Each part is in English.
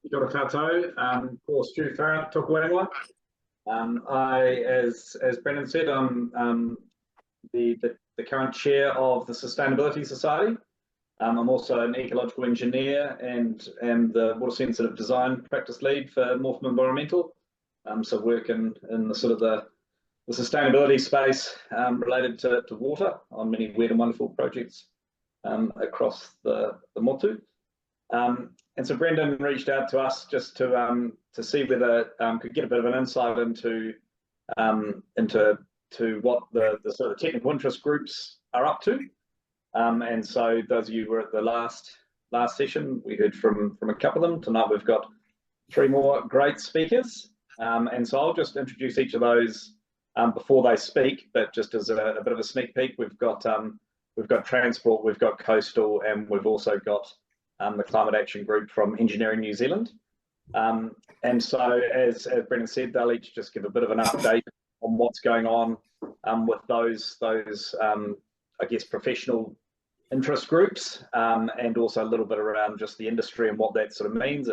Kia ora koutou. Ko Stu Farrant, tōku ingoa. As Brendan said, I'm the current chair of the Sustainability Society. I'm also an ecological engineer and am the water sensitive design practice lead for Morpham Environmental. So work in the sort of the sustainability space related to water on many weird and wonderful projects across the motu. And so Brendan reached out to us just to see whether could get a bit of an insight into what the sort of technical interest groups are up to. And so those of you who were at the last session, we heard from a couple of them. Tonight we've got 3 more great speakers. And so I'll just introduce each of those before they speak, but just as a bit of a sneak peek, we've got transport, we've got coastal, and we've also got the Climate Action Group from Engineering New Zealand. And so as Brendan said, they'll each just give a bit of an update on what's going on with those I guess professional interest groups, and also a little bit around just the industry and what that sort of means.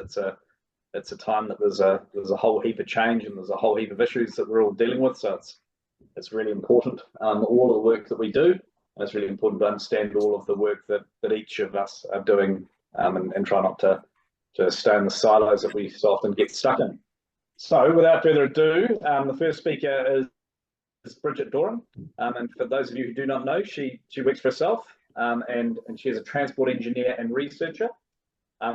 It's a time that there's a whole heap of change and there's a whole heap of issues that we're all dealing with. So it's really important, all of the work that we do. And it's really important to understand all of the work that each of us are doing, and try not to stay in the silos that we so often get stuck in. So without further ado, the first speaker is Bridget Doran. And for those of you who do not know, she works for herself, and she is a transport engineer and researcher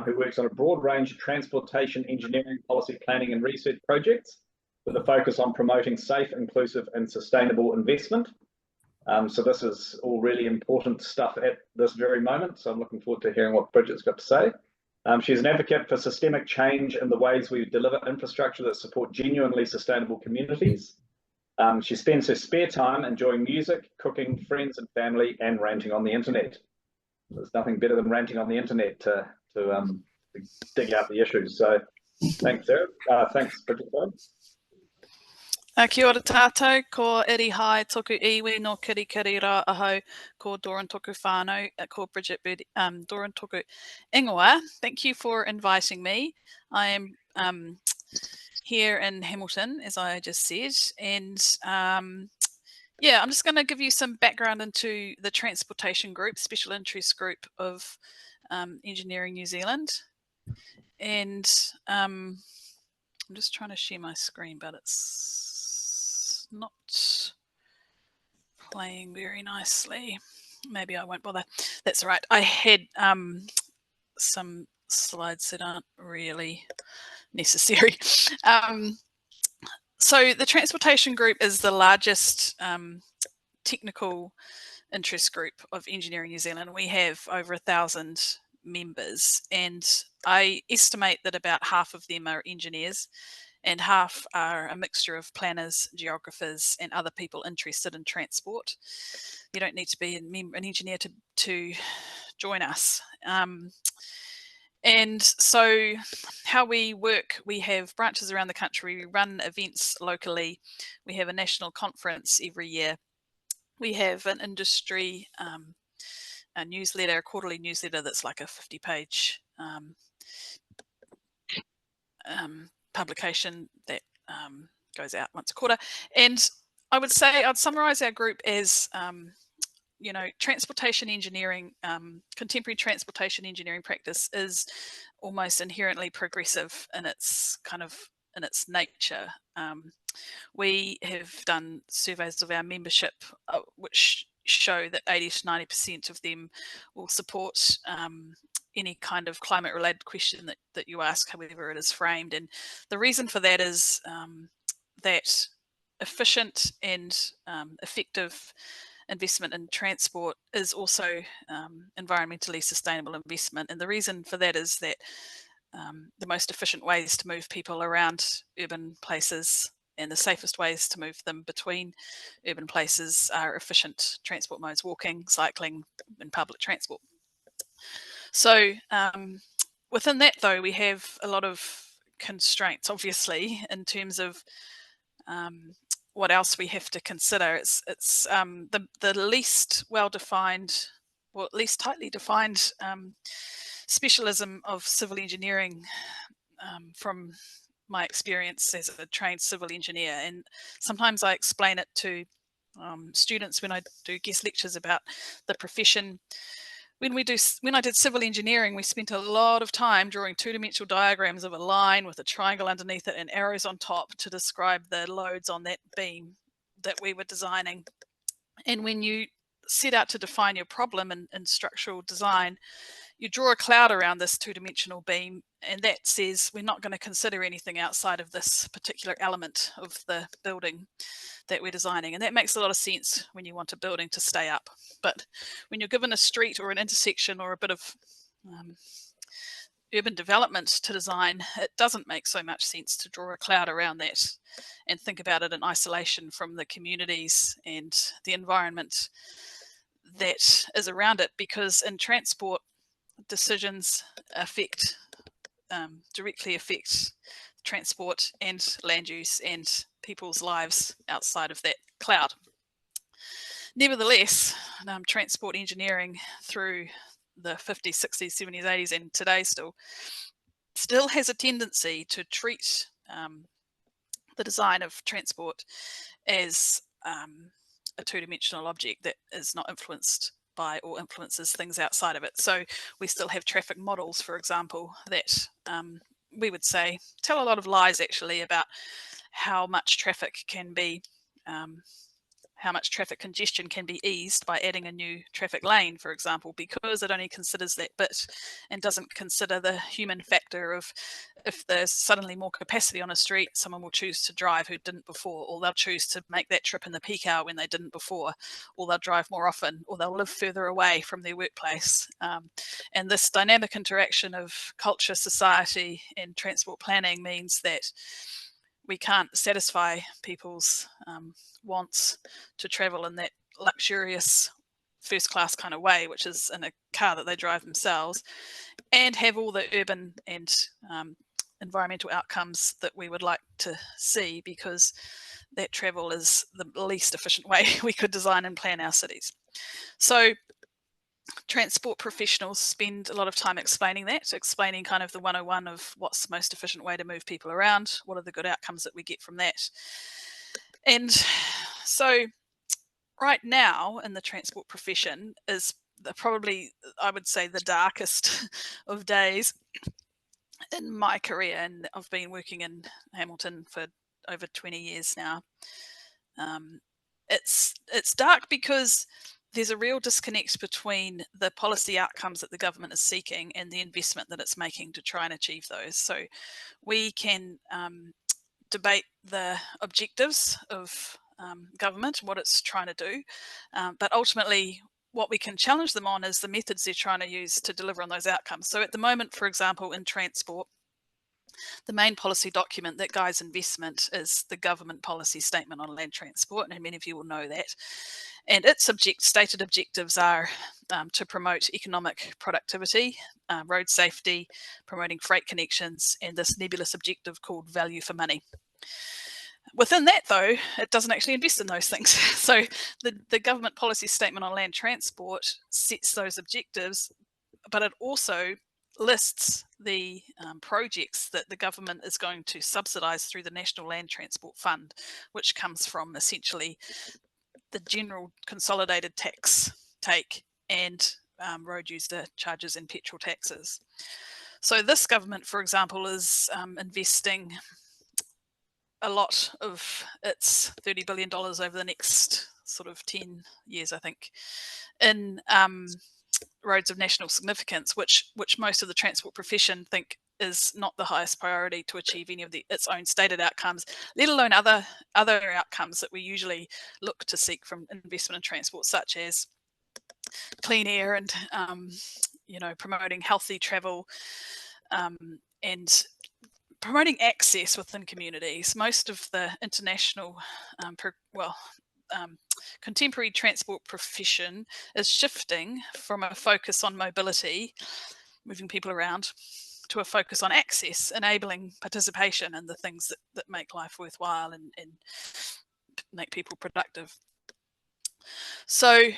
who works on a broad range of transportation engineering, policy planning and research projects with a focus on promoting safe, inclusive and sustainable investment. So this is all really important stuff at this very moment. So I'm looking forward to hearing what Bridget's got to say. She's an advocate for systemic change in the ways we deliver infrastructure that support genuinely sustainable communities. She spends her spare time enjoying music, cooking, friends and family, and ranting on the internet. There's nothing better than ranting on the internet to dig out the issues. So thanks, Sarah. Thanks, Bridget. Kia ora tātou, ko iri hai toku iwi no kirikiri rā ahau, ko Doran toku whānau, ko Bridget Doran toku ingoa. Thank you for inviting me. I am here in Hamilton, as I just said, and yeah, I'm just going to give you some background into the transportation group, special interest group of Engineering New Zealand. And I'm just trying to share my screen, but it's not playing very nicely. Maybe I won't bother. That's all right. I had some slides that aren't really necessary. So the transportation group is the largest technical interest group of Engineering New Zealand. We have over 1,000 members, and I estimate that about half of them are engineers and half are a mixture of planners, geographers and other people interested in transport. You don't need to be an engineer to join us. And so how we work, we have branches around the country, we run events locally, we have a national conference every year, we have an industry a newsletter, a quarterly newsletter that's like a 50-page publication that goes out once a quarter. And I would say I'd summarize our group as you know, transportation engineering, contemporary transportation engineering practice is almost inherently progressive in its nature. We have done surveys of our membership, which show that 80 to 90% of them will support any kind of climate related question that you ask, however it is framed. And the reason for that is that efficient and effective investment in transport is also environmentally sustainable investment. And the reason for that is that the most efficient ways to move people around urban places and the safest ways to move them between urban places are efficient transport modes, walking, cycling, and public transport. So within that, though, we have a lot of constraints, obviously, in terms of what else we have to consider. It's the least well-defined, or least tightly defined specialism of civil engineering from my experience as a trained civil engineer, and sometimes I explain it to students when I do guest lectures about the profession. When I did civil engineering, we spent a lot of time drawing two-dimensional diagrams of a line with a triangle underneath it and arrows on top to describe the loads on that beam that we were designing. And when you set out to define your problem in structural design, you draw a cloud around this two-dimensional beam, and that says we're not going to consider anything outside of this particular element of the building that we're designing. And that makes a lot of sense when you want a building to stay up. But when you're given a street or an intersection or a bit of urban development to design, it doesn't make so much sense to draw a cloud around that and think about it in isolation from the communities and the environment that is around it, because in transport, decisions directly affect transport and land use and people's lives outside of that cloud. Nevertheless, transport engineering through the 50s, 60s, 70s, 80s, and today still has a tendency to treat the design of transport as a two-dimensional object that is not influenced by or influences things outside of it. So we still have traffic models, for example, that we would say tell a lot of lies actually about how much traffic can be how much traffic congestion can be eased by adding a new traffic lane, for example, because it only considers that bit and doesn't consider the human factor of if there's suddenly more capacity on a street, someone will choose to drive who didn't before, or they'll choose to make that trip in the peak hour when they didn't before, or they'll drive more often, or they'll live further away from their workplace. And this dynamic interaction of culture, society, and transport planning means that we can't satisfy people's wants to travel in that luxurious first class kind of way, which is in a car that they drive themselves, and have all the urban and environmental outcomes that we would like to see, because that travel is the least efficient way we could design and plan our cities. So transport professionals spend a lot of time explaining that, explaining kind of the 101 of what's the most efficient way to move people around, what are the good outcomes that we get from that. And so right now in the transport profession is probably, I would say, the darkest of days in my career, and I've been working in Hamilton for over 20 years now. It's dark because there's a real disconnect between the policy outcomes that the government is seeking and the investment that it's making to try and achieve those. So we can debate the objectives of government, what it's trying to do, but ultimately what we can challenge them on is the methods they're trying to use to deliver on those outcomes. So at the moment, for example, in transport, the main policy document that guides investment is the government policy statement on land transport, and many of you will know that. And its stated objectives are to promote economic productivity, road safety, promoting freight connections, and this nebulous objective called value for money. Within that, though, it doesn't actually invest in those things. So the government policy statement on land transport sets those objectives, but it also lists the projects that the government is going to subsidise through the National Land Transport Fund, which comes from essentially the general consolidated tax take and road user charges and petrol taxes. So this government, for example, is investing a lot of its $30 billion over the next sort of 10 years, I think, in roads of national significance, which most of the transport profession think is not the highest priority to achieve any of its own stated outcomes, let alone other outcomes that we usually look to seek from investment in transport, such as clean air and promoting healthy travel and promoting access within communities. Most of the international, contemporary transport profession is shifting from a focus on mobility, moving people around, to a focus on access, enabling participation in the things that make life worthwhile and make people productive. So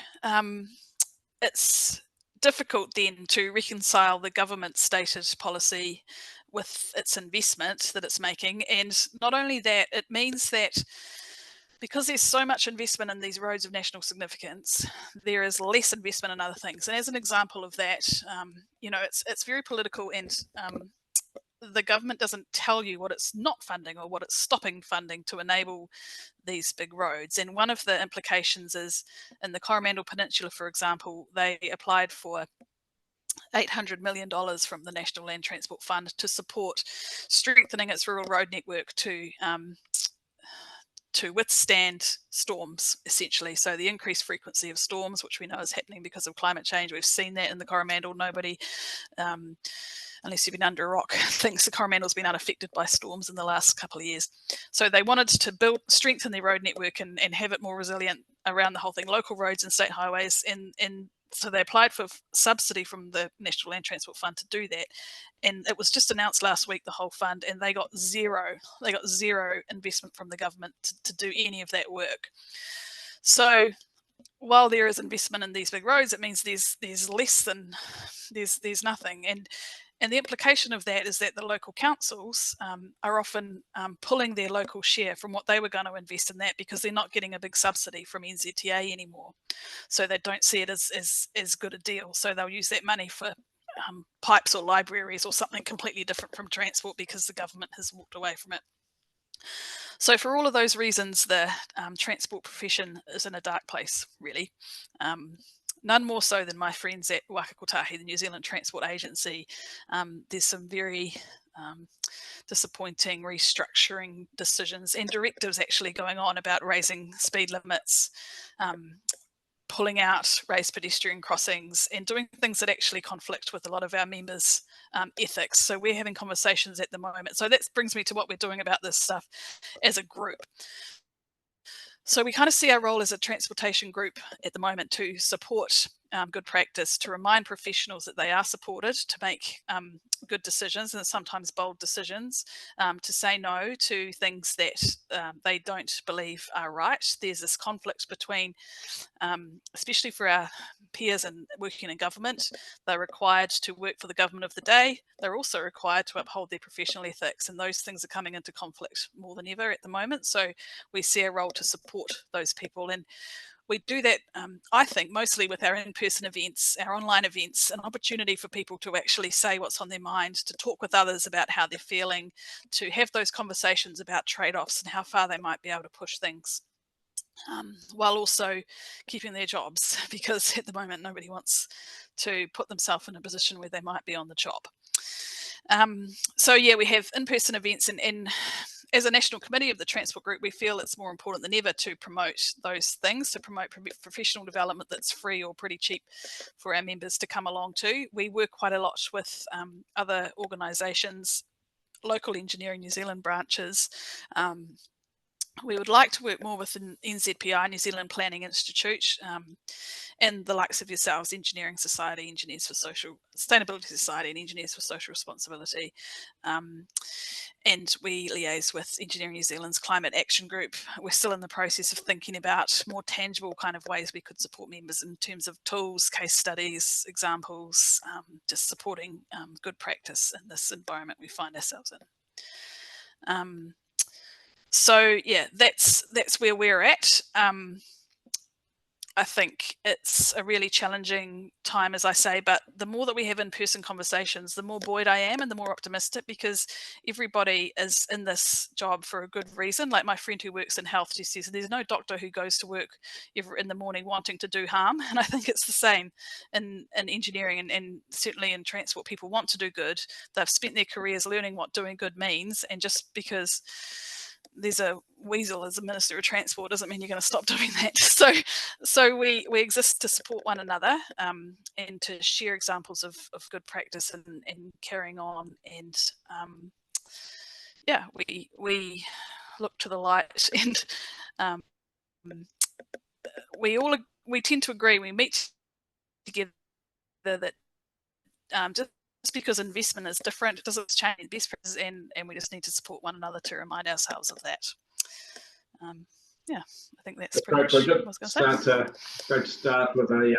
it's difficult then to reconcile the government stated policy with its investment that it's making. And not only that, it means that because there's so much investment in these roads of national significance, there is less investment in other things. And as an example of that, you know, it's very political, and the government doesn't tell you what it's not funding or what it's stopping funding to enable these big roads. And one of the implications is in the Coromandel Peninsula, for example, they applied for $800 million from the National Land Transport Fund to support strengthening its rural road network to withstand storms, essentially. So the increased frequency of storms, which we know is happening because of climate change. We've seen that in the Coromandel. Nobody, unless you've been under a rock, thinks the Coromandel's been unaffected by storms in the last couple of years. So they wanted to strengthen their road network and have it more resilient around the whole thing, local roads and state highways. And so they applied for subsidy from the National Land Transport Fund to do that. And it was just announced last week, the whole fund, and they got zero investment from the government to do any of that work. So while there is investment in these big roads, it means there's less than, there's nothing. And the implication of that is that the local councils are often pulling their local share from what they were going to invest in that, because they're not getting a big subsidy from NZTA anymore. So they don't see it as good a deal. So they'll use that money for pipes or libraries or something completely different from transport, because the government has walked away from it. So for all of those reasons, the transport profession is in a dark place, really. None more so than my friends at Waka Kotahi, the New Zealand Transport Agency. There's some very disappointing restructuring decisions and directives actually going on about raising speed limits, pulling out raised pedestrian crossings, and doing things that actually conflict with a lot of our members' ethics. So we're having conversations at the moment. So that brings me to what we're doing about this stuff as a group. So we kind of see our role as a transportation group at the moment to support good practice, to remind professionals that they are supported to make good decisions, and sometimes bold decisions, to say no to things that they don't believe are right. There's this conflict between, especially for our peers and working in government, they're required to work for the government of the day. They're also required to uphold their professional ethics, and those things are coming into conflict more than ever at the moment. So we see a role to support those people, and we do that, I think, mostly with our in-person events, our online events, an opportunity for people to actually say what's on their mind, to talk with others about how they're feeling, to have those conversations about trade-offs and how far they might be able to push things, while also keeping their jobs, because at the moment nobody wants to put themselves in a position where they might be on the job. So yeah, we have in-person events, and as a national committee of the transport group, we feel it's more important than ever to promote those things, to promote professional development that's free or pretty cheap for our members to come along to. We work quite a lot with other organisations, local Engineering New Zealand branches. We would like to work more with the NZPI, New Zealand Planning Institute, and the likes of yourselves, Engineering Society, Engineers for Social Sustainability Society, and Engineers for Social Responsibility. And we liaise with Engineering New Zealand's Climate Action Group. We're still in the process of thinking about more tangible kind of ways we could support members in terms of tools, case studies, examples, just supporting good practice in this environment we find ourselves in. So yeah, that's where we're at. I think it's a really challenging time, as I say, but the more that we have in-person conversations, the more buoyed I am and the more optimistic, because everybody is in this job for a good reason. Like my friend who works in health, she says there's no doctor who goes to work in the morning wanting to do harm. And I think it's the same in engineering and certainly in transport. People want to do good. They've spent their careers learning what doing good means, and just because there's a weasel as a Minister of Transport doesn't mean you're going to stop doing that. So we exist to support one another, and to share examples of good practice and carrying on. And yeah, we look to the light, and we tend to agree. We meet together that just because investment is different, it doesn't change best practices, and we just need to support one another to remind ourselves of that. Yeah, I think that's pretty much what I was going to say. Great to start with a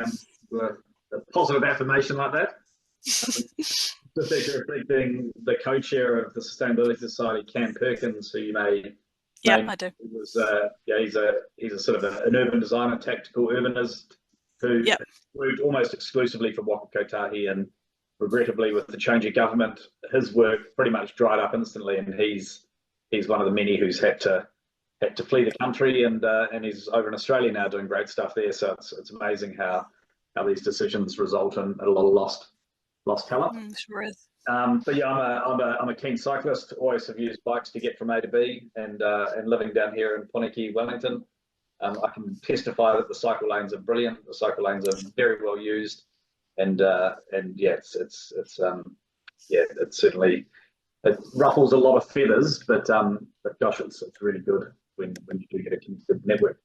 positive affirmation like that. reflecting the co-chair of the Sustainability Society, Cam Perkins, who you may Yeah, name. I do. He was, he's a sort of an urban designer, tactical urbanist, who Yep. worked almost exclusively for Waka Kotahi, and regrettably, with the change of government, his work pretty much dried up instantly, and he's one of the many who's had to flee the country, and he's over in Australia now doing great stuff there. So it's amazing how these decisions result in a lot of lost talent. Sure is. But yeah, I'm a keen cyclist. Always have used bikes to get from A to B, and living down here in Poneke, Wellington, I can testify that the cycle lanes are brilliant. The cycle lanes are very well used, and yeah, it's certainly, it ruffles a lot of feathers, but gosh, it's really good when you do get a connected network.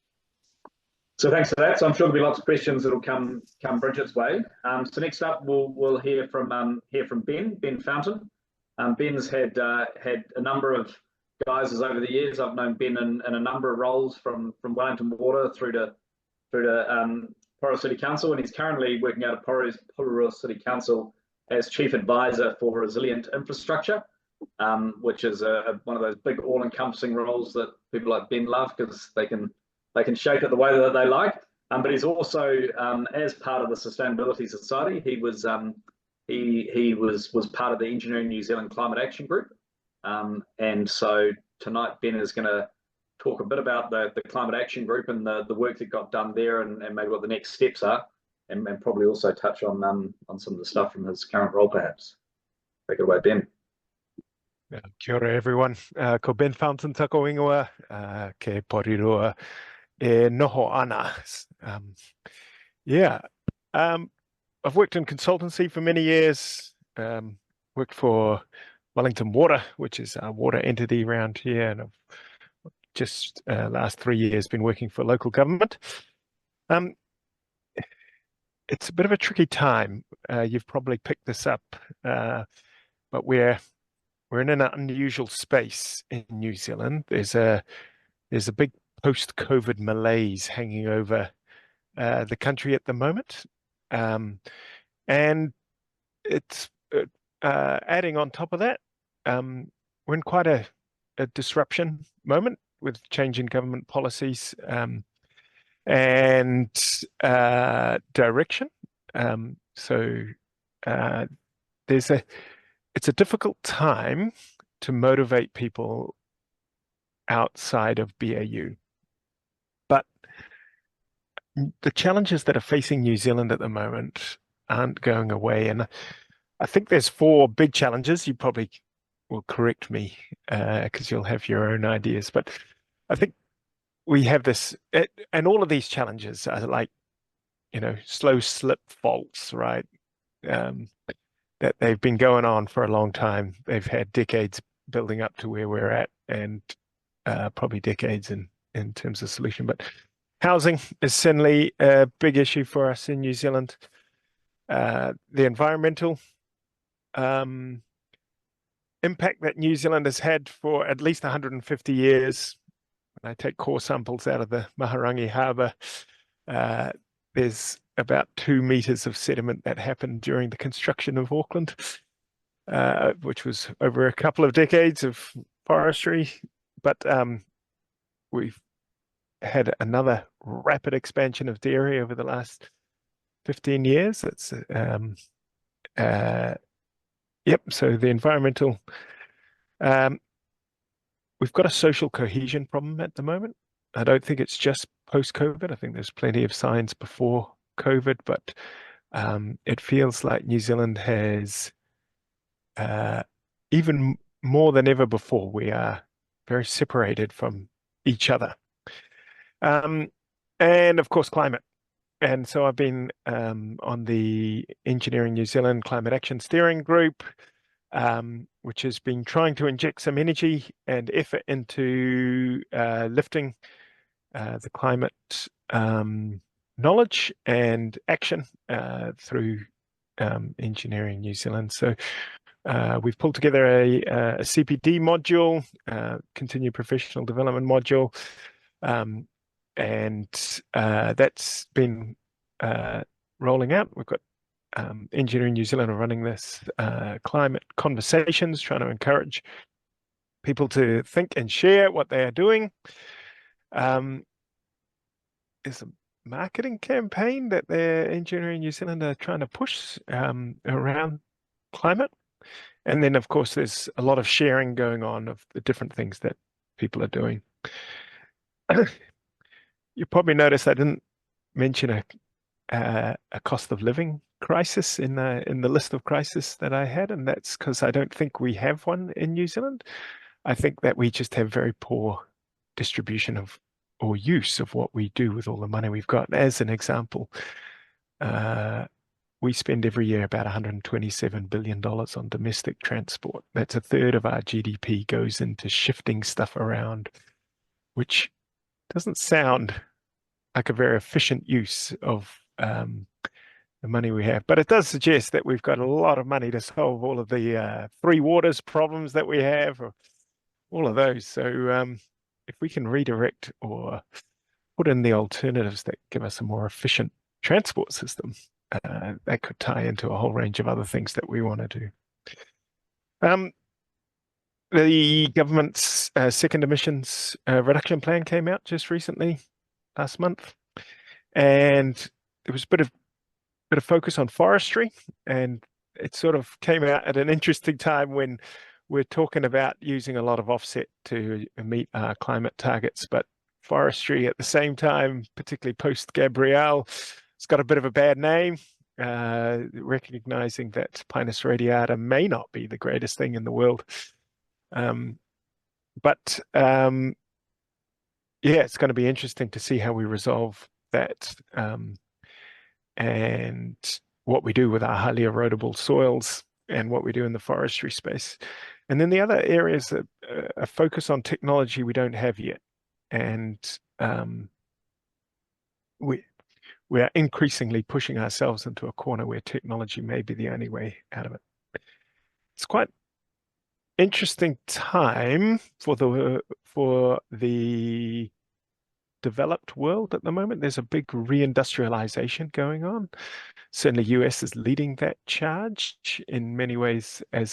So thanks for that. So I'm sure there'll be lots of questions that'll come Bridget's way. So next up, we'll hear from Ben Fountain. Ben's had a number of guises over the years. I've known Ben in a number of roles, from Wellington Water through to Porora City Council, and he's currently working out of Porora City Council as Chief Advisor for Resilient Infrastructure, which is one of those big all-encompassing roles that people like Ben love, because they can shape it the way that they like. But he's also, as part of the Sustainability Society, he was part of the Engineering New Zealand Climate Action Group. And so tonight Ben is going to talk a bit about the Climate Action Group and the work that got done there, and maybe what the next steps are, and probably also touch on some of the stuff from his current role, perhaps. Take it away, Ben. Kia ora, everyone. Ko Ben Fountain tako ingoa, ke poriroa e noho ana. I've worked in consultancy for many years, worked for Wellington Water, which is our water entity around here, and I've just last 3 years been working for local government. It's a bit of a tricky time. You've probably picked this up, but we're in an unusual space in New Zealand. There's a big post-COVID malaise hanging over the country at the moment, and it's adding on top of that. We're in quite a disruption moment with changing government policies and direction. It's a difficult time to motivate people outside of BAU. But the challenges that are facing New Zealand at the moment aren't going away. And I think there's 4 big challenges. You probably will correct me because you'll have your own ideas. But I think we have this, and all of these challenges are like, slow slip faults, right? That they've been going on for a long time. They've had decades building up to where we're at, and probably decades in terms of solution. But housing is certainly a big issue for us in New Zealand. The environmental impact that New Zealand has had for at least 150 years. When I take core samples out of the Maharangi Harbour, there's about 2 meters of sediment that happened during the construction of Auckland, which was over a couple of decades of forestry. But we've had another rapid expansion of dairy over the last 15 years. It's so the environmental, we've got a social cohesion problem at the moment. I don't think it's just post-COVID. I think there's plenty of signs before COVID, but it feels like New Zealand has, even more than ever before, we are very separated from each other. And of course, climate. And so I've been on the Engineering New Zealand Climate Action Steering Group, which has been trying to inject some energy and effort into lifting the climate knowledge and action through Engineering New Zealand. So we've pulled together a CPD module, continued professional development module, and that's been rolling out. We've got Engineering New Zealand are running this climate conversations, trying to encourage people to think and share what they are doing. There's a marketing campaign that the Engineering New Zealand are trying to push around climate. And then, of course, there's a lot of sharing going on of the different things that people are doing. You probably noticed I didn't mention a cost of living crisis in the list of crises that I had, and that's because I don't think we have one in New Zealand. I think that we just have very poor distribution of or use of what we do with all the money we've got. As an example, we spend every year about $127 billion on domestic transport. That's a third of our GDP goes into shifting stuff around, which doesn't sound like a very efficient use of the money we have. But it does suggest that we've got a lot of money to solve all of the three waters problems that we have, or all of those. So if we can redirect or put in the alternatives that give us a more efficient transport system, that could tie into a whole range of other things that we want to do. The government's second emissions reduction plan came out just recently, last month, and there was a bit of focus on forestry, and it sort of came out at an interesting time when we're talking about using a lot of offset to meet our climate targets, but forestry at the same time, particularly post-Gabrielle, it's got a bit of a bad name, recognizing that Pinus radiata may not be the greatest thing in the world. But yeah, it's going to be interesting to see how we resolve that, and what we do with our highly erodible soils and what we do in the forestry space. And then the other areas that a focus on technology we don't have yet. And we are increasingly pushing ourselves into a corner where technology may be the only way out of it. It's quite interesting time for the developed world at the moment. There's a big reindustrialization going on. Certainly US is leading that charge in many ways in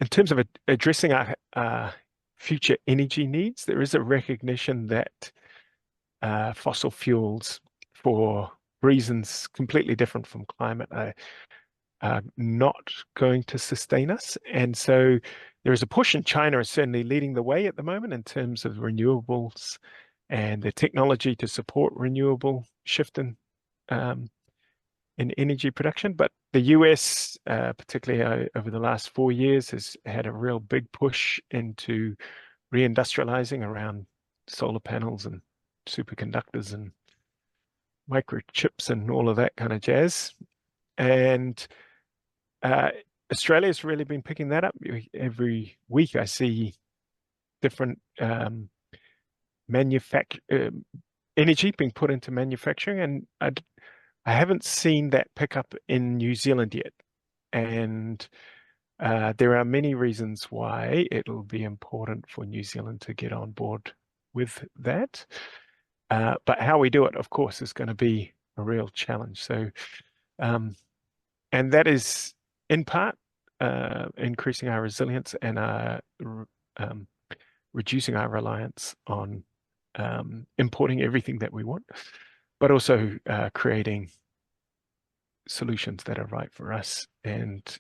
terms of addressing our future energy needs. There is a recognition that fossil fuels, for reasons completely different from climate, are not going to sustain us. And so there is a push, and China is certainly leading the way at the moment in terms of renewables and the technology to support renewable shift in energy production. But the US, particularly over the last 4 years, has had a real big push into reindustrializing around solar panels and superconductors and microchips and all of that kind of jazz. And Australia's really been picking that up. Every week I see different energy being put into manufacturing, and I haven't seen that pick up in New Zealand yet. And there are many reasons why it'll be important for New Zealand to get on board with that. But how we do it, of course, is going to be a real challenge. So, and that is in part increasing our resilience and reducing our reliance on importing everything that we want, but also creating solutions that are right for us and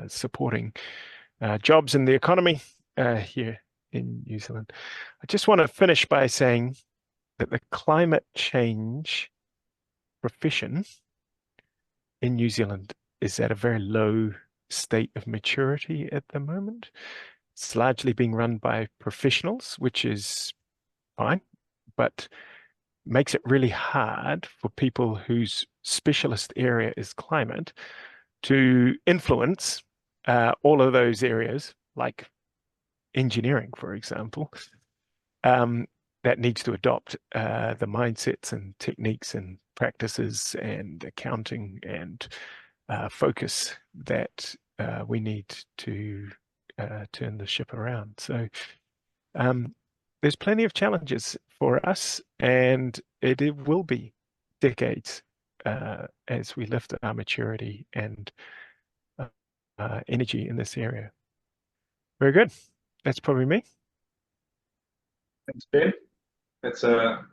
supporting jobs in the economy here in New Zealand. I just want to finish by saying that the climate change profession in New Zealand is at a very low state of maturity at the moment. It's largely being run by professionals, which is fine, but makes it really hard for people whose specialist area is climate to influence all of those areas, like engineering, for example, that needs to adopt the mindsets and techniques and practices and accounting and focus that we need to turn the ship around. So there's plenty of challenges for us, and it will be decades as we lift our maturity and energy in this area. Very good. That's probably me. Thanks, Ben. That's a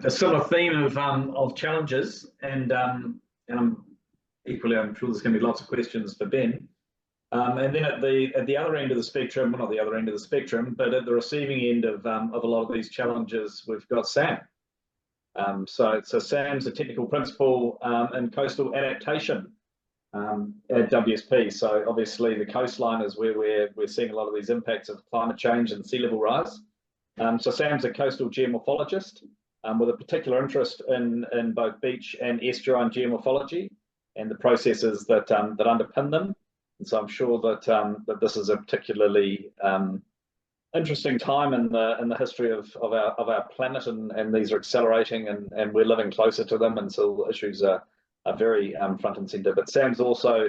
similar theme of challenges, and I'm sure there's going to be lots of questions for Ben. And then at the other end of the spectrum, well, not the other end of the spectrum, but at the receiving end of a lot of these challenges, we've got Sam. So Sam's a technical principal in coastal adaptation at WSP. So obviously the coastline is where we're seeing a lot of these impacts of climate change and sea level rise. So Sam's a coastal geomorphologist with a particular interest in both beach and estuarine geomorphology and the processes that underpin them. And so I'm sure that this is a particularly interesting time in the history of our planet, and these are accelerating, and we're living closer to them, and so issues are very front and center. But Sam's also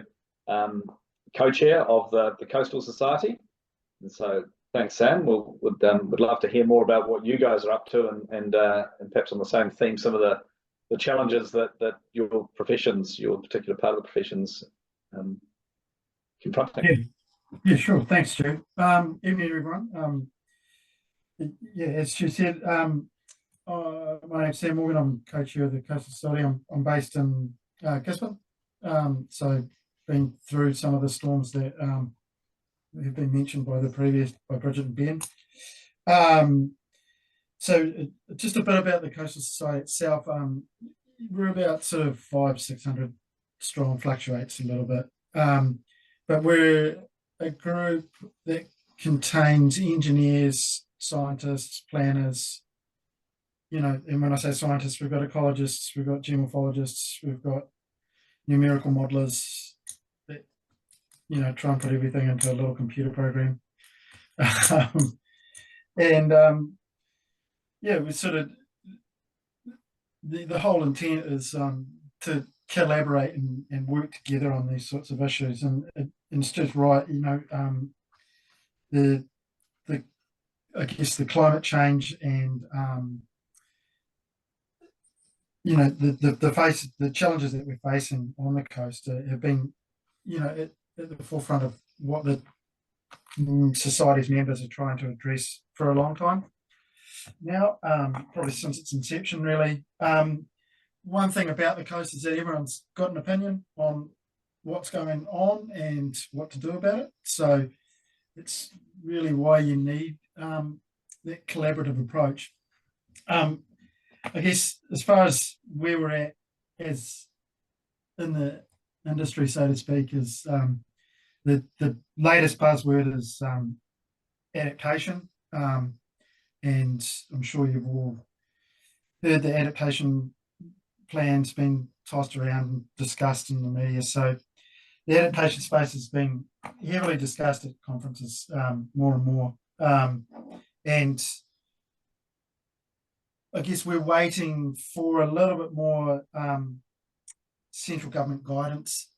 co-chair of the Coastal Society, and so thanks, Sam. Would love to hear more about what you guys are up to, and perhaps on the same theme, some of the challenges that your professions, your particular part of the professions, confronting. Yeah, sure. Thanks, Stu. Evening, everyone. Yeah, as Stu said, my name's Sam Morgan. I'm co-chair of the Coastal Society. I'm based in Gisborne. So been through some of the storms that have been mentioned by Bridget and Ben. So just a bit about the Coastal Society itself. We're about sort of 500-600 strong, fluctuates a little bit. But we're a group that contains engineers, scientists, planners, and when I say scientists, we've got ecologists, we've got geomorphologists, we've got numerical modelers that, try and put everything into a little computer program. Yeah, we sort of, the whole intent is to collaborate and work together on these sorts of issues, and it's just right, I guess the climate change and the challenges that we're facing on the coast have been at the forefront of what the society's members are trying to address for a long time now, probably since its inception, really. One thing about the coast is that everyone's got an opinion on what's going on and what to do about it. So it's really why you need that collaborative approach. I guess as far as where we're at as in the industry, so to speak, is the latest buzzword is adaptation. And I'm sure you've all heard the adaptation plan's been tossed around and discussed in the media. So the adaptation space has been heavily discussed at conferences more and more. And I guess we're waiting for a little bit more central government guidance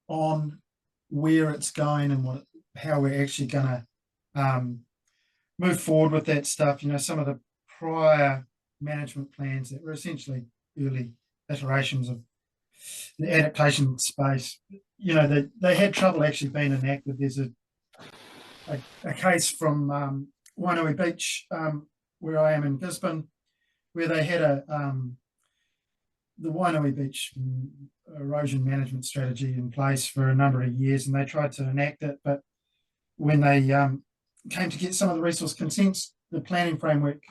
on where it's going and how we're actually going to move forward with that stuff. Some of the prior management plans that were essentially early iterations of the adaptation space, they had trouble actually being enacted. There's a case from Wainui Beach, where I am in Gisborne, where they had the Wainui Beach erosion management strategy in place for a number of years, and they tried to enact it, but when they came to get some of the resource consents, the planning framework,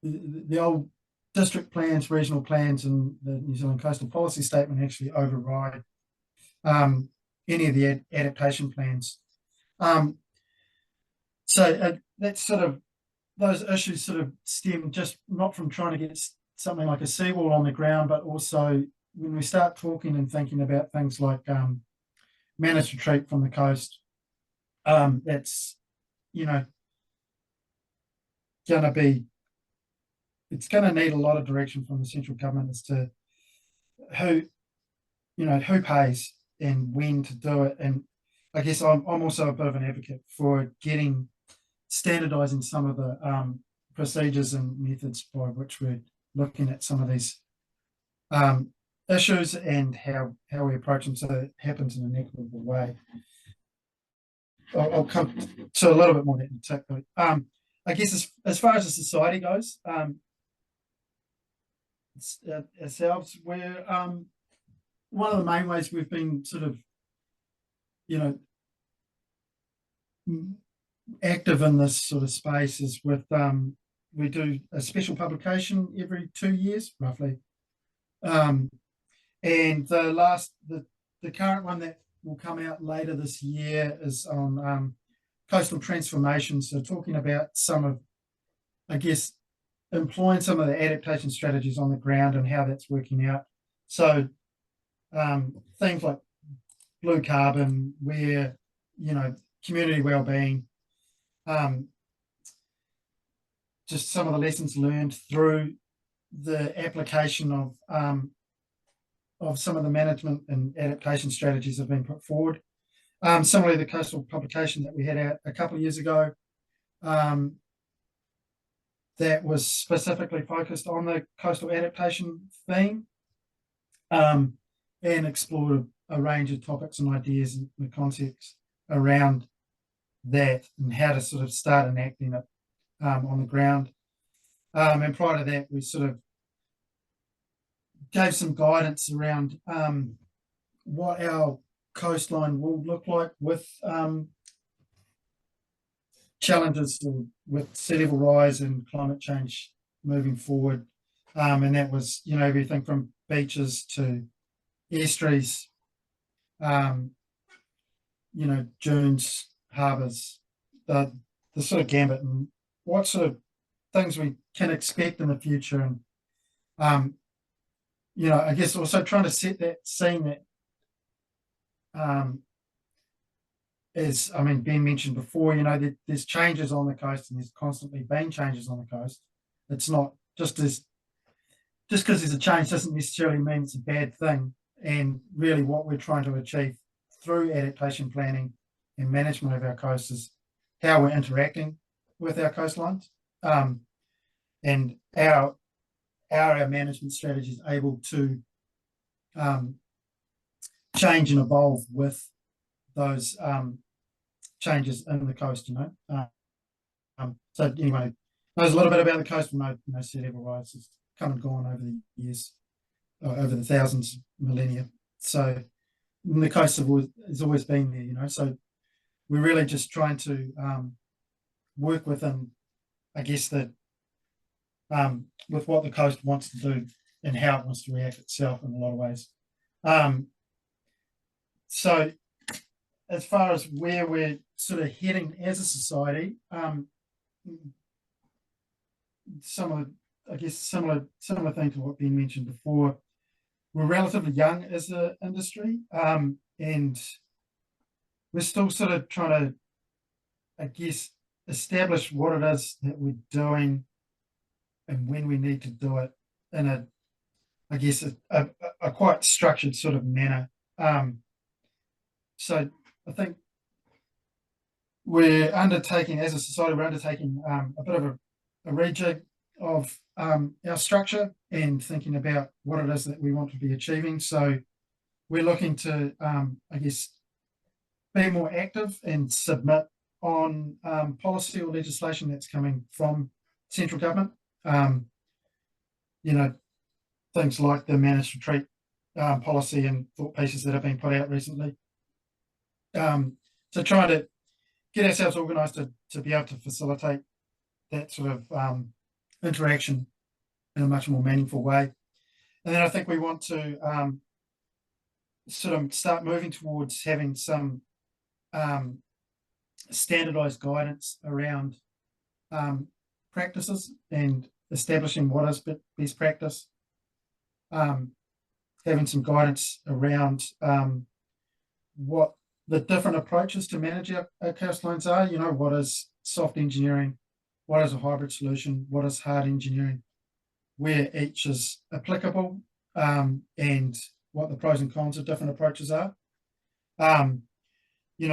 the old district plans, regional plans, and the New Zealand Coastal Policy Statement actually override any of the adaptation plans. So that's sort of, those issues sort of stem just not from trying to get something like a seawall on the ground, but also when we start talking and thinking about things like managed retreat from the coast, that's it's going to need a lot of direction from the central government as to who pays and when to do it. And I guess I'm also a bit of an advocate for standardizing some of the procedures and methods by which we're looking at some of these issues and how we approach them so that it happens in an equitable way. I'll come to a little bit more in particular. I guess as far as the society goes, ourselves, we're one of the main ways we've been sort of, active in this sort of space is with we do a special publication every 2 years roughly, and the current one that will come out later this year is on coastal transformation, so talking about some of, I guess, employing some of the adaptation strategies on the ground and how that's working out. So things like blue carbon, where community well-being, just some of the lessons learned through the application of some of the management and adaptation strategies have been put forward. Similarly, the coastal publication that we had out a couple of years ago, that was specifically focused on the coastal adaptation theme, and explored a range of topics and ideas and the concepts around that and how to sort of start enacting it on the ground. And prior to that, we sort of gave some guidance around what our coastline will look like with challenges with sea level rise and climate change moving forward. And that was, everything from beaches to estuaries, dunes, harbours, the sort of gambit, and what sort of things we can expect in the future. And I guess also trying to set that scene that, as Ben mentioned before, there's changes on the coast, and there's constantly been changes on the coast. It's not just because there's a change doesn't necessarily mean it's a bad thing. And really what we're trying to achieve through adaptation planning and management of our coast is how we're interacting with our coastlines, and our management strategy is able to change and evolve with those changes in the coast. So anyway, knows a little bit about the coast. We know sea level rise has come and gone over the years, over the thousands, millennia. So the coast has always been there. So we're really just trying to work within, I guess, that with what the coast wants to do and how it wants to react itself in a lot of ways. So as far as where we're sort of heading as a society, similar thing to what Ben mentioned before. We're relatively young as an industry, and we're still sort of trying to, I guess, establish what it is that we're doing and when we need to do it in a quite structured sort of manner. So I think we're undertaking, as a society, a bit of a rejig of our structure and thinking about what it is that we want to be achieving. So we're looking to, I guess, be more active and submit on policy or legislation that's coming from central government. Things like the managed retreat policy and thought pieces that have been put out recently. So trying to get ourselves organised to be able to facilitate that sort of interaction in a much more meaningful way. And then I think we want to sort of start moving towards having some standardised guidance around practices and establishing what is best practice, having some guidance around what the different approaches to manage our coastlines are. What is soft engineering, what is a hybrid solution, what is hard engineering, where each is applicable, and what the pros and cons of different approaches are.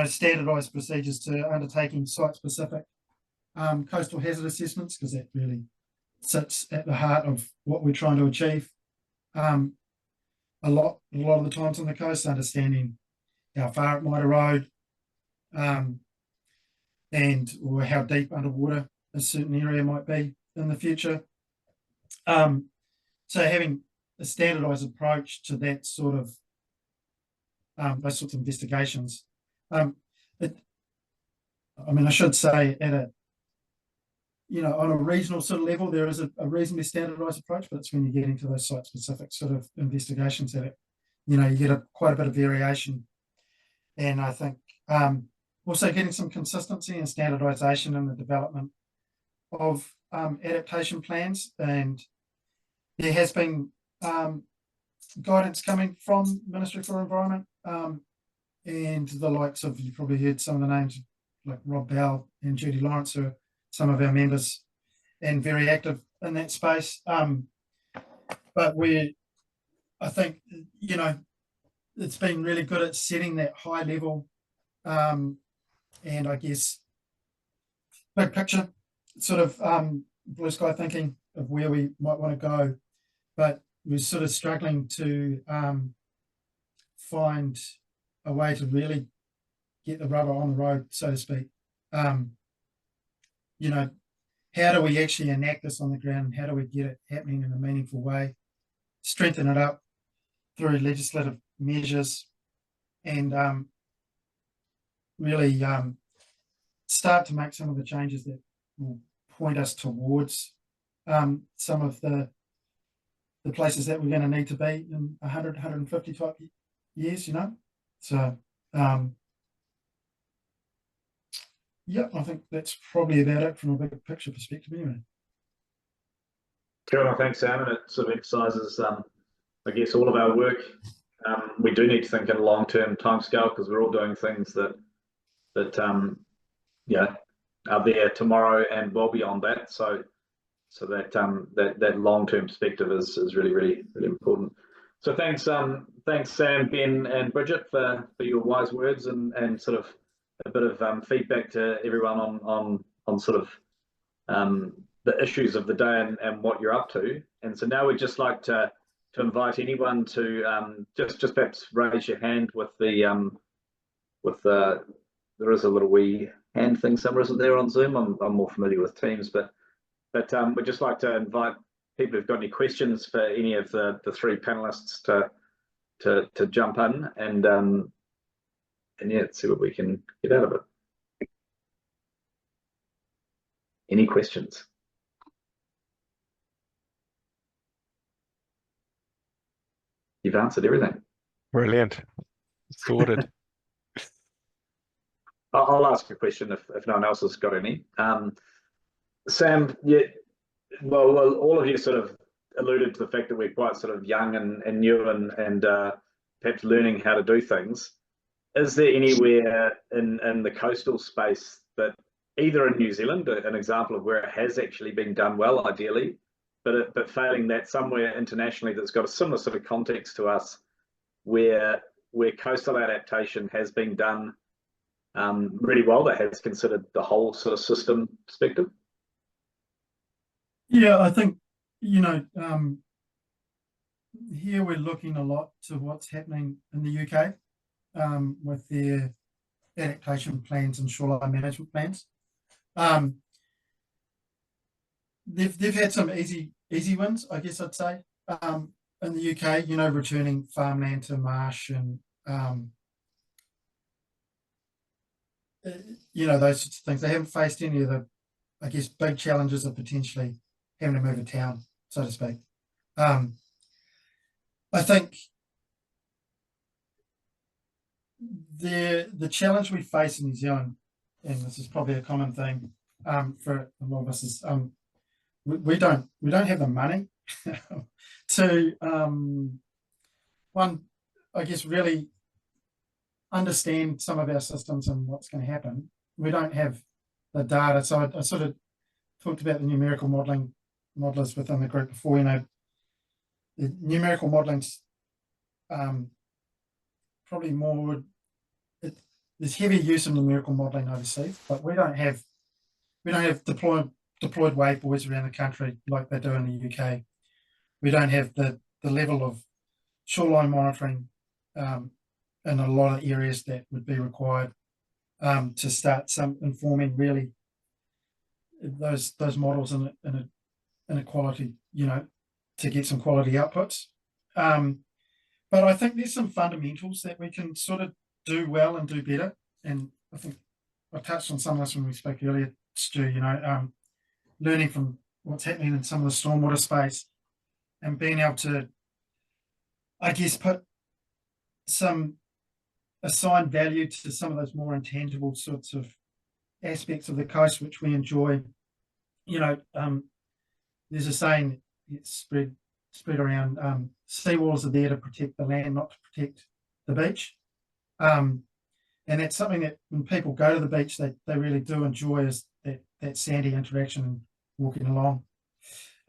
Standardised procedures to undertaking site-specific coastal hazard assessments, because that really sits at the heart of what we're trying to achieve. A lot of the times on the coast, understanding how far it might erode, or how deep underwater a certain area might be in the future. So having a standardised approach to that sort of those sorts of investigations. I should say at a on a regional sort of level, there is a reasonably standardised approach, but it's when you get into those site-specific sort of investigations that you get quite a bit of variation. And I think also getting some consistency and standardisation in the development of adaptation plans. And there has been guidance coming from Ministry for Environment and the likes of, you probably heard some of the names like Rob Bell and Judy Lawrence, who are some of our members and very active in that space. But I think, it's been really good at setting that high level and I guess big picture sort of blue sky thinking of where we might want to go. But we're sort of struggling to find a way to really get the rubber on the road, so to speak. How do we actually enact this on the ground, and how do we get it happening in a meaningful way, strengthen it up through legislative measures, and really start to make some of the changes that will point us towards some of the places that we're going to need to be in 100, 150 type years, So, yeah, I think that's probably about it from a big picture perspective anyway. Cool, thanks, Sam. And it sort of emphasises, I guess, all of our work. We do need to think in a long-term timescale, because we're all doing things that are there tomorrow and well beyond that. So that long-term perspective is really, really, really important. So thanks Sam, Ben, and Bridget for your wise words and sort of a bit of feedback to everyone on sort of the issues of the day and what you're up to. And so now we'd just like to invite anyone to just perhaps raise your hand with the there is a little wee hand thing somewhere, isn't there, on Zoom? I'm more familiar with Teams, but we'd just like to invite people who've got any questions for any of the three panelists to jump in and yeah, see what we can get out of it. Any questions? You've answered everything. Brilliant. Sorted. I'll ask a question if no one else has got any. Sam, well, all of you sort of alluded to the fact that we're quite sort of young and new and perhaps learning how to do things. Is there anywhere in the coastal space that, either in New Zealand, an example of where it has actually been done well, ideally, but failing that, somewhere internationally that's got a similar sort of context to us, where coastal adaptation has been done really well, that has considered the whole sort of system perspective? Yeah, I think, here we're looking a lot to what's happening in the UK with their adaptation plans and shoreline management plans. They've had some easy wins, I guess I'd say, in the UK, returning farmland to marsh and those sorts of things. They haven't faced any of the, I guess, big challenges of potentially having to move a town, so to speak. I think the challenge we face in New Zealand, and this is probably a common thing for a lot of us, is we don't have the money to I guess, really understand some of our systems and what's going to happen. We don't have the data. So I sort of talked about the numerical modelers within the group before. The numerical modeling's probably more. There's heavy use of numerical modelling overseas, but we don't have we don't have deployed wave buoys around the country like they do in the UK. We don't have the level of shoreline monitoring in a lot of areas that would be required to start informing really those models in a quality, to get some quality outputs. But I think there's some fundamentals that we can sort of do well and do better. And I think I touched on some of this when we spoke earlier, Stu, learning from what's happening in some of the stormwater space and being able to, I guess, put some assigned value to some of those more intangible sorts of aspects of the coast which we enjoy. There's a saying it's spread around, seawalls are there to protect the land, not to protect the beach. And that's something that when people go to the beach, they really do enjoy, is that sandy interaction and walking along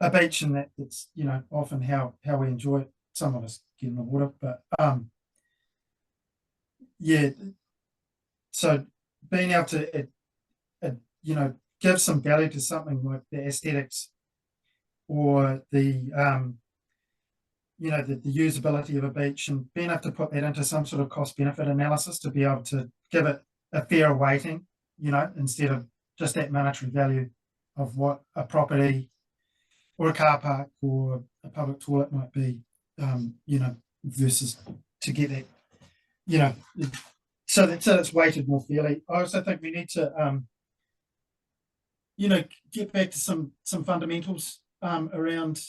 a beach, and that's often how we enjoy it. Some of us get in the water, but yeah. So being able to give some value to something like the aesthetics or the the usability of a beach, and being able to put that into some sort of cost benefit analysis to be able to give it a fair weighting, instead of just that monetary value of what a property or a car park or a public toilet might be, versus to get that, so that it's weighted more fairly. I also think we need to, get back to some fundamentals around.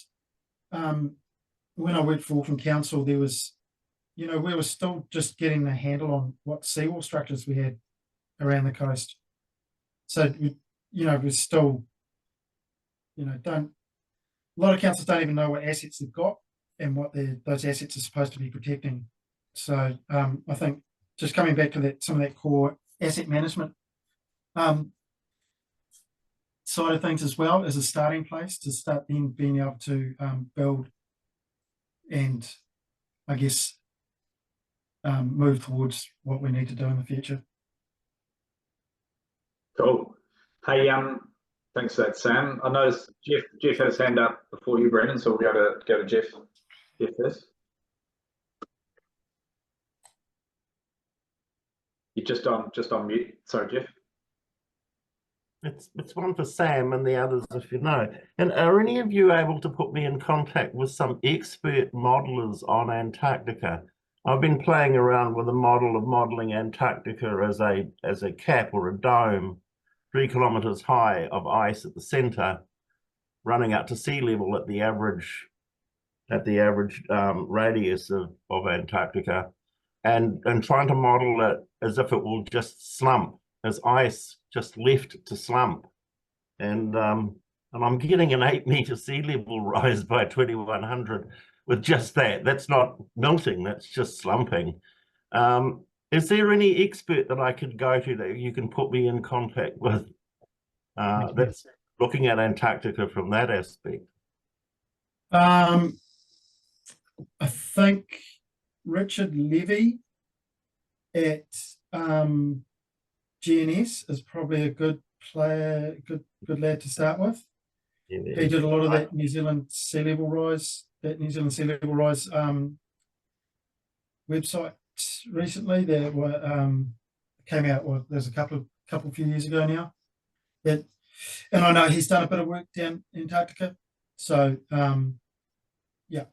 When I worked for Auckland Council, there was, we were still just getting a handle on what seawall structures we had around the coast. So, we're still, a lot of councils don't even know what assets they've got and what those assets are supposed to be protecting. So, I think just coming back to some of that core asset management side of things as well, as a starting place to start then being able to build and, I guess, move towards what we need to do in the future. Cool. Hey, thanks for that, Sam. I noticed Jeff had his hand up before you, Brandon, so we'll go to Jeff first. You're just on mute. Sorry, Jeff. It's one for Sam and the others, if you know. And are any of you able to put me in contact with some expert modelers on Antarctica? I've been playing around with a model of modeling Antarctica as a cap or a dome, 3 kilometers high, of ice at the center, running up to sea level at the average radius of Antarctica, and trying to model it as if it will just slump, as ice just left to slump. And I'm getting an 8-meter sea level rise by 2100 with just that. That's not melting, that's just slumping. Is there any expert that I could go to that you can put me in contact with that's looking at Antarctica from that aspect? I think Richard Levy at GNS is probably a good player, good lad to start with. Yeah, he did a lot of that New Zealand sea level rise website recently that came out. Well, there's a couple few years ago now. And I know he's done a bit of work down in Antarctica. So yeah.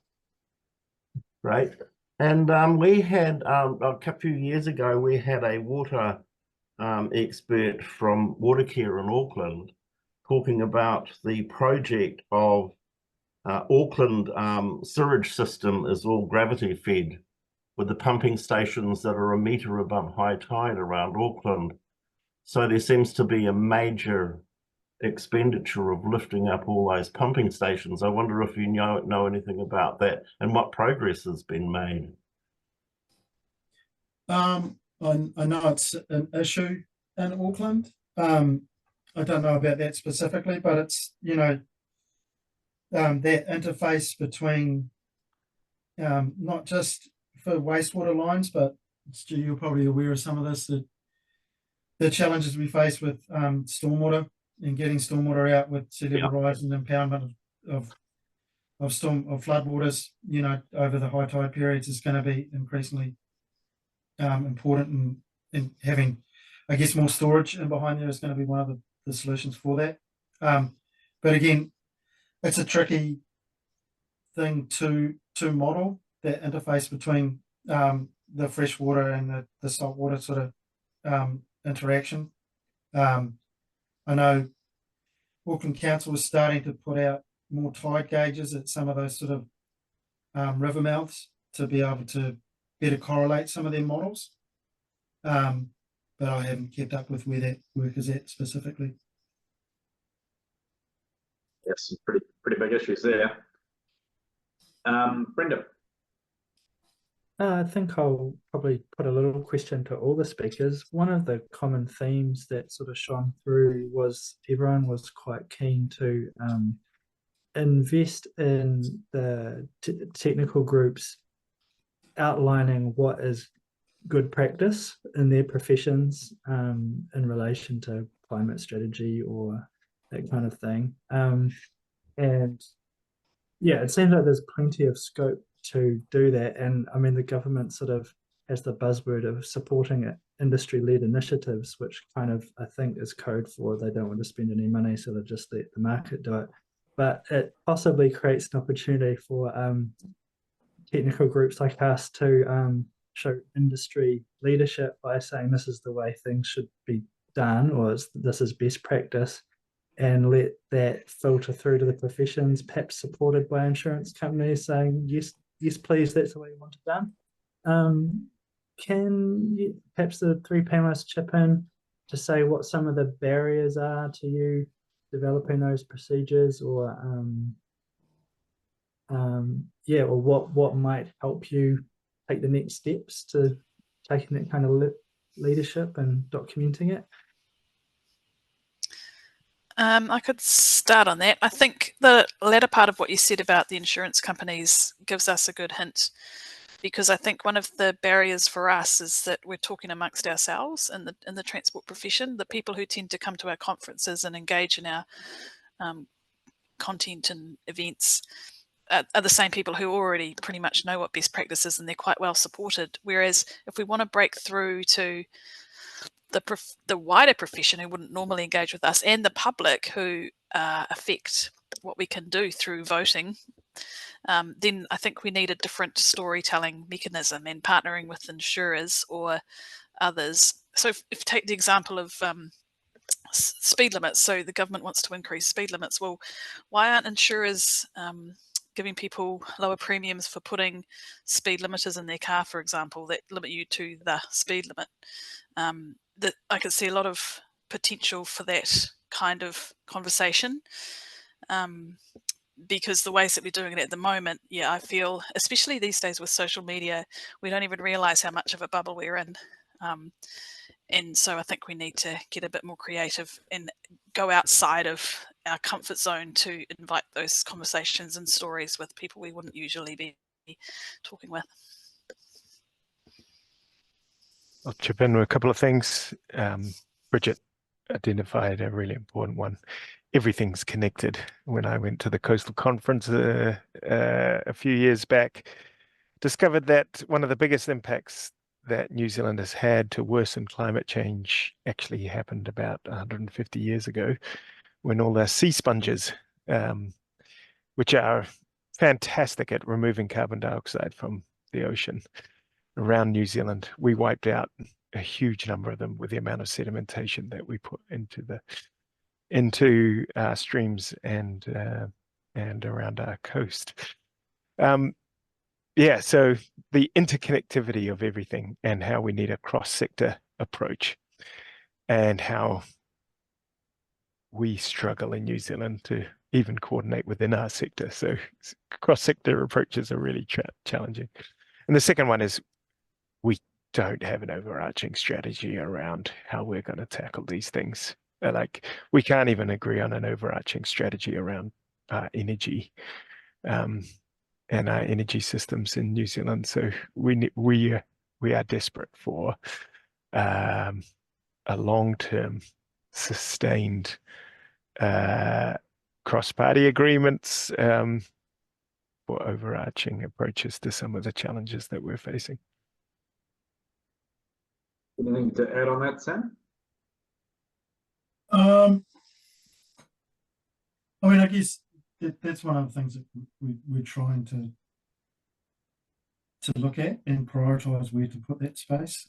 Great. And we had a few years ago, we had a water expert from Watercare in Auckland talking about the project of Auckland sewage system is all gravity fed, with the pumping stations that are 1 meter above high tide around Auckland. So there seems to be a major expenditure of lifting up all those pumping stations. I wonder if you know anything about that and what progress has been made. I know it's an issue in Auckland. I don't know about that specifically, but it's, that interface between not just for wastewater lines, but Stu, you're probably aware of some of this, the challenges we face with stormwater and getting stormwater out with sea level rise and impoundment of floodwaters, you know, over the high tide periods is going to be increasingly important, and having, I guess, more storage in behind there is going to be one of the solutions for that. But again, it's a tricky thing to model, that interface between the freshwater and the saltwater sort of interaction. I know Auckland Council is starting to put out more tide gauges at some of those sort of river mouths to be able to better correlate some of their models. But I haven't kept up with where that work is at specifically. Yes, some pretty big issues there. Brenda. I think I'll probably put a little question to all the speakers. One of the common themes that sort of shone through was everyone was quite keen to invest in the technical groups outlining what is good practice in their professions in relation to climate strategy or that kind of thing. And yeah, it seems like there's plenty of scope to do that. And I mean, the government sort of has the buzzword of supporting it, industry-led initiatives, which kind of, I think, is code for they don't want to spend any money, so they just let the market do it. But it possibly creates an opportunity for technical groups like us to show industry leadership by saying this is the way things should be done, or this is best practice, and let that filter through to the professions, perhaps supported by insurance companies saying, yes, please, that's the way you want it done. Can you, perhaps the three panelists chip in to say what some of the barriers are to you developing those procedures, or or what might help you take the next steps to taking that kind of leadership and documenting it? I could start on that. I think the latter part of what you said about the insurance companies gives us a good hint, because I think one of the barriers for us is that we're talking amongst ourselves in the transport profession. The people who tend to come to our conferences and engage in our content and events are the same people who already pretty much know what best practice is, and they're quite well supported. Whereas if we want to break through to the wider profession who wouldn't normally engage with us, and the public who affect what we can do through voting, then I think we need a different storytelling mechanism and partnering with insurers or others. So if you take the example of speed limits, so the government wants to increase speed limits. Well, why aren't insurers giving people lower premiums for putting speed limiters in their car, for example, that limit you to the speed limit? That I could see a lot of potential for that kind of conversation, because the ways that we're doing it at the moment, I feel, especially these days with social media, we don't even realize how much of a bubble we're in. And so I think we need to get a bit more creative and go outside of our comfort zone to invite those conversations and stories with people we wouldn't usually be talking with. I'll chip in with a couple of things. Bridget identified a really important one. Everything's connected. When I went to the Coastal Conference a few years back, discovered that one of the biggest impacts that New Zealand has had to worsen climate change actually happened about 150 years ago, when all the sea sponges, which are fantastic at removing carbon dioxide from the ocean around New Zealand, we wiped out a huge number of them with the amount of sedimentation that we put into streams and around our coast. So the interconnectivity of everything, and how we need a cross-sector approach, and how we struggle in New Zealand to even coordinate within our sector. So cross-sector approaches are really challenging. And the second one is we don't have an overarching strategy around how we're going to tackle these things. Like, we can't even agree on an overarching strategy around energy and our energy systems in New Zealand. So we are desperate for a long-term, sustained cross-party agreements, for overarching approaches to some of the challenges that we're facing. Anything to add on that, Sam? I mean, I guess that's one of the things that we're trying to look at and prioritise where to put that space.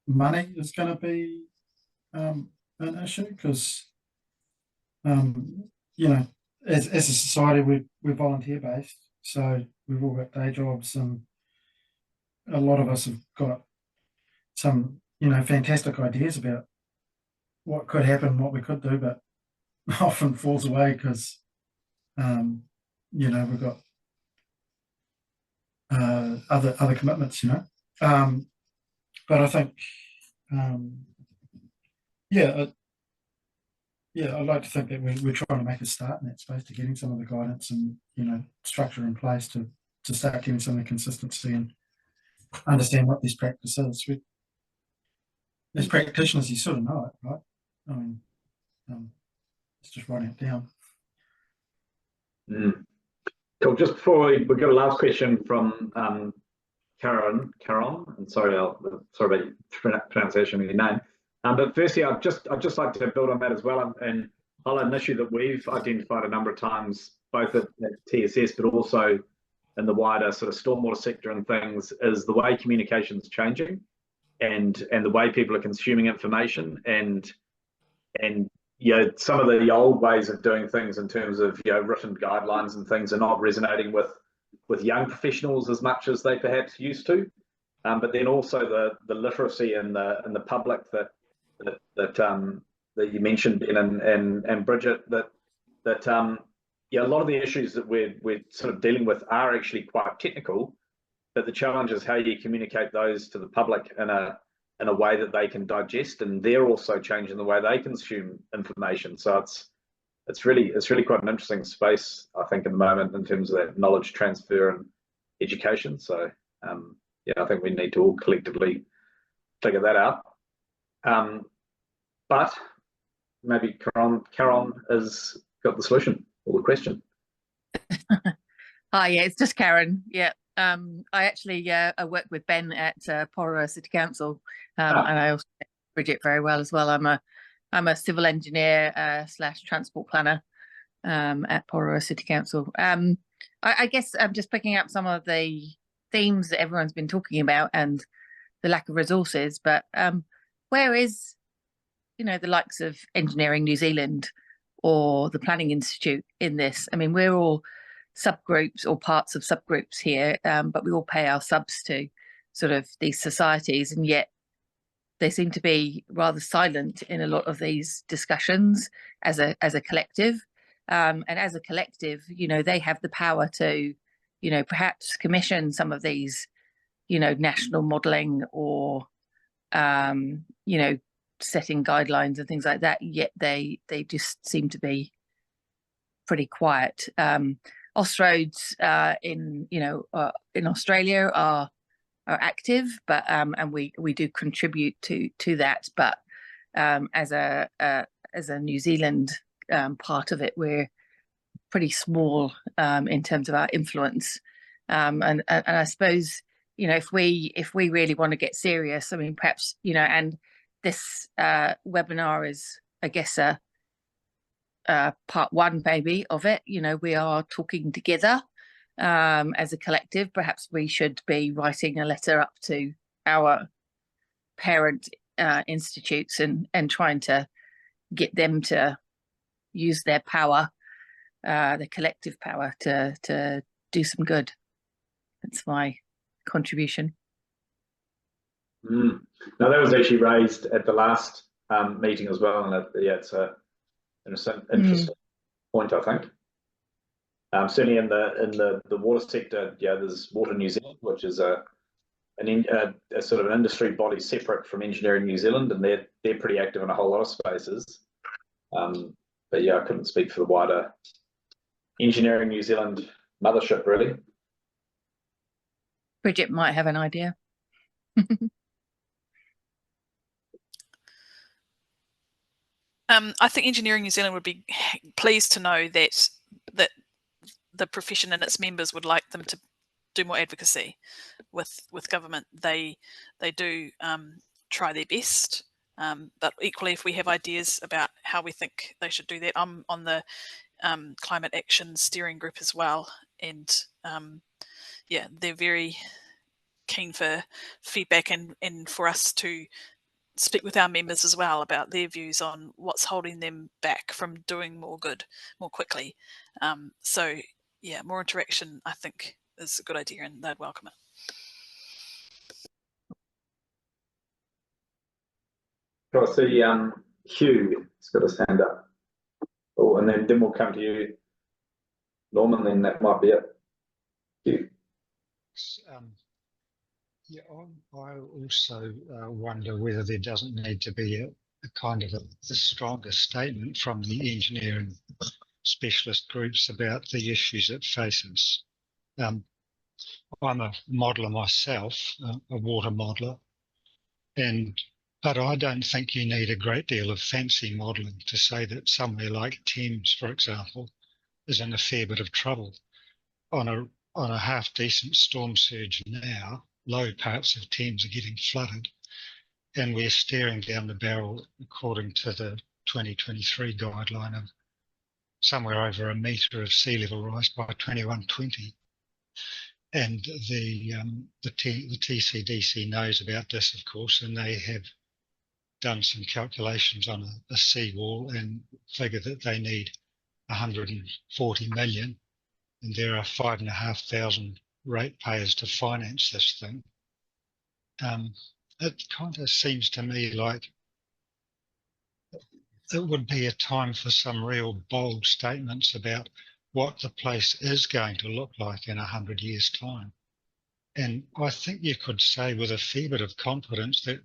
Money is going to be an issue because, you know, as a society, we're volunteer based, so we've all got day jobs, and a lot of us have got some, you know, fantastic ideas about what could happen, what we could do, but often falls away because, you know, we've got other commitments, you know. But I think, I'd like to think that we're trying to make a start in that space to getting some of the guidance and, you know, structure in place to start getting some of the consistency and understand what this practice is. As practitioners, you sort of know it, right? I mean, it's just writing it down. Cool. Just before we got a last question from Caron, and sorry about your pronunciation of your name. But firstly, I'd just like to build on that as well and highlight an issue that we've identified a number of times, both at TSS, but also in the wider sort of stormwater sector and things, is the way communication's changing and the way people are consuming information and you know, some of the old ways of doing things in terms of, you know, written guidelines and things are not resonating with young professionals as much as they perhaps used to. But then also the literacy in the public that you mentioned, Ben and Bridget, that yeah, a lot of the issues that we're sort of dealing with are actually quite technical, but the challenge is how you communicate those to the public in a way that they can digest, and they're also changing the way they consume information. So it's really quite an interesting space, I think, at the moment in terms of that knowledge transfer and education. So yeah, I think we need to all collectively figure that out. But maybe Caron has got the solution or the question. Hi, yeah, it's just Karen. Yeah. I actually I work with Ben at Porora City Council, and I also know Bridget very well as well. I'm a civil engineer / transport planner at Porora City Council. I guess I'm just picking up some of the themes that everyone's been talking about and the lack of resources. But where is, you know, the likes of Engineering New Zealand or the Planning Institute in this? I mean, we're all subgroups or parts of subgroups here, but we all pay our subs to sort of these societies, and yet they seem to be rather silent in a lot of these discussions as a collective. And as a collective, you know, they have the power to, you know, perhaps commission some of these, you know, national modelling or, you know, setting guidelines and things like that. Yet they just seem to be pretty quiet. Austroads in Australia are active, but and we do contribute to that. But as a New Zealand part of it, we're pretty small in terms of our influence. And I suppose, you know, if we really want to get serious, I mean, perhaps, you know, and this webinar is, I guess, part one maybe of it. You know, we are talking together as a collective. Perhaps we should be writing a letter up to our parent institutes and trying to get them to use their power, the collective power, to do some good. That's my contribution. Now that was actually raised at the last meeting as well, and yeah, it's an interesting point, I think. Certainly in the water sector, yeah, there's Water New Zealand, which is a sort of an industry body separate from Engineering New Zealand, and they're pretty active in a whole lot of spaces. But yeah, I couldn't speak for the wider Engineering New Zealand mothership, really. Bridget might have an idea. I think Engineering New Zealand would be pleased to know that the profession and its members would like them to do more advocacy with government. They do try their best, but equally, if we have ideas about how we think they should do that, I'm on the climate action steering group as well, and yeah, they're very keen for feedback and for us to speak with our members as well about their views on what's holding them back from doing more good more quickly. So yeah, more interaction I think is a good idea, and they'd welcome it. I see Hugh has got his hand up. Oh, and then we'll come to you, Norman, then that might be it. Hugh. Yeah, I also wonder whether there doesn't need to be a kind of a stronger statement from the engineering specialist groups about the issues it faces. I'm a modeller myself, a water modeller, but I don't think you need a great deal of fancy modelling to say that somewhere like Thames, for example, is in a fair bit of trouble. On a half-decent storm surge now, low parts of Thames are getting flooded, and we're staring down the barrel, according to the 2023 guideline, of somewhere over a metre of sea level rise by 2120. And the TCDC knows about this, of course, and they have done some calculations on a seawall and figure that they need 140 million, and there are 5,500 ratepayers to finance this thing. It kind of seems to me like it would be a time for some real bold statements about what the place is going to look like in 100 years' time. And I think you could say with a fair bit of confidence that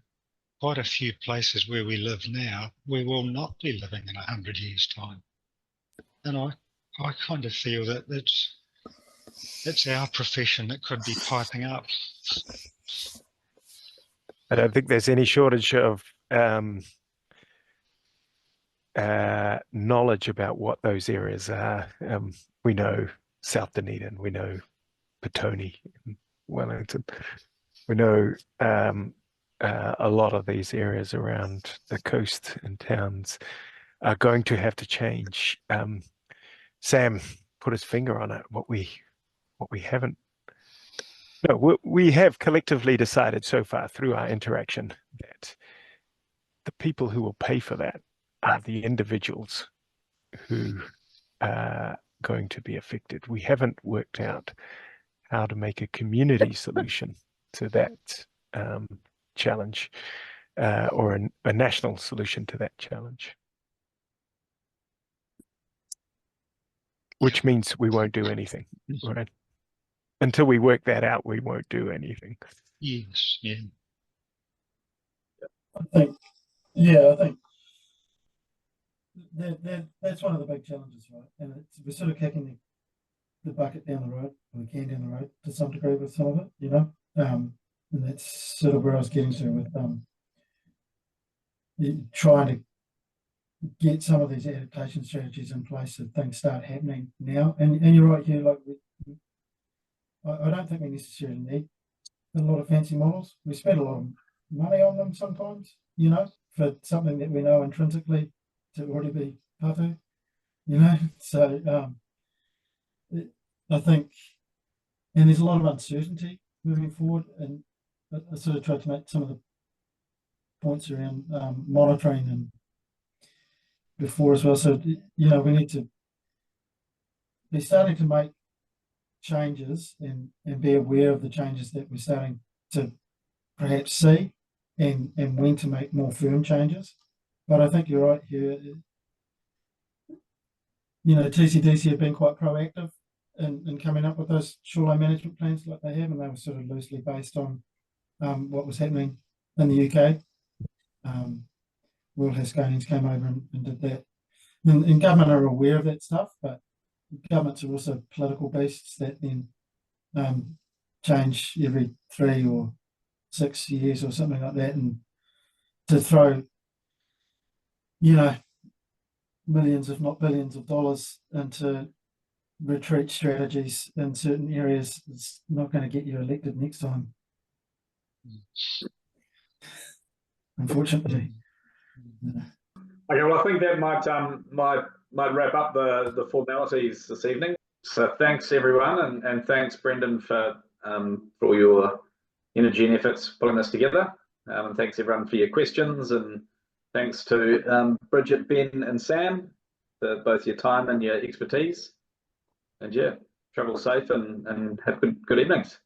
quite a few places where we live now, we will not be living in 100 years' time. And I kind of feel that it's our profession that could be piping up. I don't think there's any shortage of knowledge about what those areas are. We know South Dunedin, we know Petone, Wellington, we know a lot of these areas around the coast and towns are going to have to change. Sam put his finger on it. What we haven't. No, we have collectively decided so far through our interaction that the people who will pay for that are the individuals who are going to be affected. We haven't worked out how to make a community solution to that challenge, or a national solution to that challenge. Which means we won't do anything, right? Until we work that out, we won't do anything. Yes, yeah. I think that's one of the big challenges, right? And we're sort of kicking the bucket down the road, or the can down the road to some degree with some of it, you know. And that's sort of where I was getting to with trying to get some of these adaptation strategies in place so things start happening now. And you're right here, like I don't think we necessarily need a lot of fancy models. We spend a lot of money on them sometimes, you know, for something that we know intrinsically to already be patu, you know. So I think, and there's a lot of uncertainty moving forward, and I sort of tried to make some of the points around monitoring and before as well. So, you know, we need to be starting to make changes and be aware of the changes that we're starting to perhaps see, and when to make more firm changes. But I think you're right here. You know, TCDC have been quite proactive in coming up with those shoreline management plans like they have, and they were sort of loosely based on what was happening in the UK. World Haskonians came over and did that. And government are aware of that stuff, but governments are also political beasts that then change every 3 or 6 years or something like that. And to throw, you know, millions, if not billions of dollars into retreat strategies in certain areas, it's not going to get you elected next time. Unfortunately. Yeah. Okay, well, I think that might wrap up the formalities this evening. So thanks everyone, and thanks Brendan for all your energy and efforts putting this together. And thanks everyone for your questions, and thanks to Bridget, Ben, and Sam for both your time and your expertise. And yeah, travel safe and have good evenings.